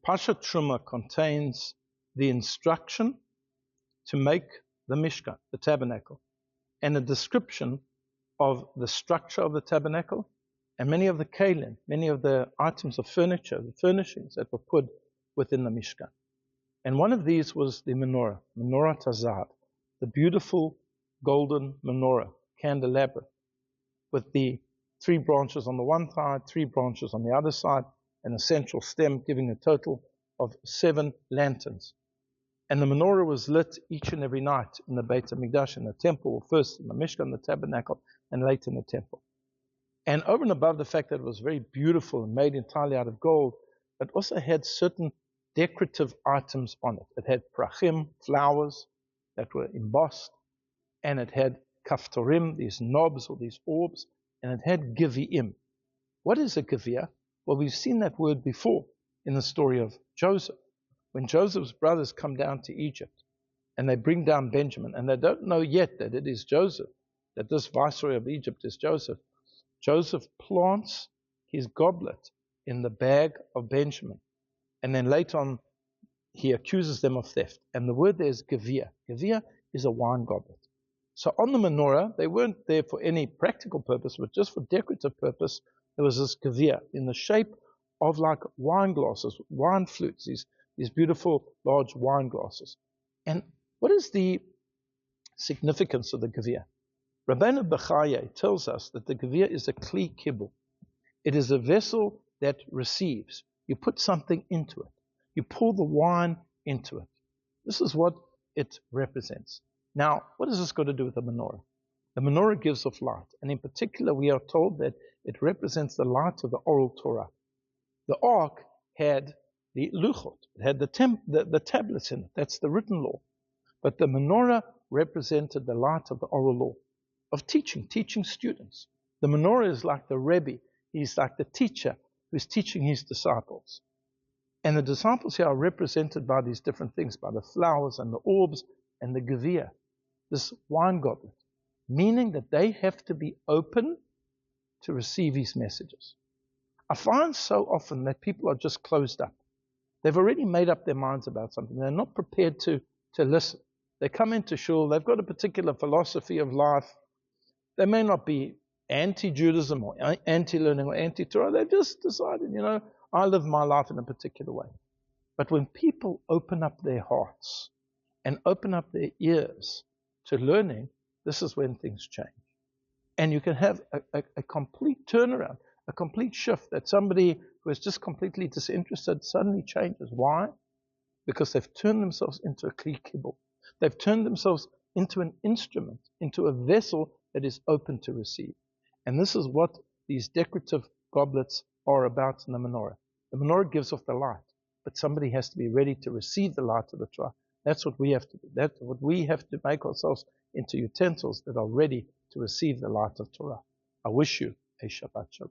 Parshat Terumah contains the instruction to make the Mishkan, the tabernacle, and a description of the structure of the tabernacle and many of the kalim, many of the items of furniture, the furnishings that were put within the Mishkan. And one of these was the menorah, Menorah Tazav, the beautiful golden menorah, candelabra, with the 3 branches on the one side, 3 branches on the other side, and a central stem giving a total of 7 lanterns. And the menorah was lit each and every night in the Beit HaMikdash, in the temple, first in the Mishkan, the tabernacle, and later in the temple. And over and above the fact that it was very beautiful and made entirely out of gold, it also had certain decorative items on it. It had prachim, flowers that were embossed, and it had kaftorim, these knobs or these orbs, and it had giviim. What is a givia? Well, we've seen that word before in the story of Joseph. When Joseph's brothers come down to Egypt and they bring down Benjamin, and they don't know yet that it is Joseph, that this viceroy of Egypt is Joseph, Joseph plants his goblet in the bag of Benjamin. And then later on, he accuses them of theft. And the word there is gavia. Gavia is a wine goblet. So on the menorah, they weren't there for any practical purpose, but just for decorative purpose, there was this gavia in the shape of like wine glasses, wine flutes, these beautiful large wine glasses. And what is the significance of the gavia? Rabbeinu Bechaye tells us that the gavia is a kli kibul. It is a vessel that receives. You put something into it. You pour the wine into it. This is what it represents. Now, what has this got to do with the menorah? The menorah gives off light, and in particular we are told that it represents the light of the oral Torah. The ark had the luchot, it had the tablets in it, that's the written law. But the menorah represented the light of the oral law, of teaching students. The menorah is like the Rebbe, he's like the teacher who's teaching his disciples. And the disciples here are represented by these different things, by the flowers and the orbs and the gavia, this wine goblet, meaning that they have to be open to receive his messages. I find so often that people are just closed up. They've already made up their minds about something. They're not prepared to listen. They come into shul, they've got a particular philosophy of life. They may not be anti-Judaism or anti-learning or anti-Torah. They've just decided, I live my life in a particular way. But when people open up their hearts and open up their ears to learning, this is when things change. And you can have a complete turnaround, a complete shift, that somebody who is just completely disinterested suddenly changes. Why? Because they've turned themselves into a kli kibul. They've turned themselves into an instrument, into a vessel that is open to receive. And this is what these decorative goblets are about in the menorah. The menorah gives off the light, but somebody has to be ready to receive the light of the Torah. That's what we have to do. That's what we have to make ourselves into utensils that are ready to receive the light of Torah. I wish you a Shabbat Shalom.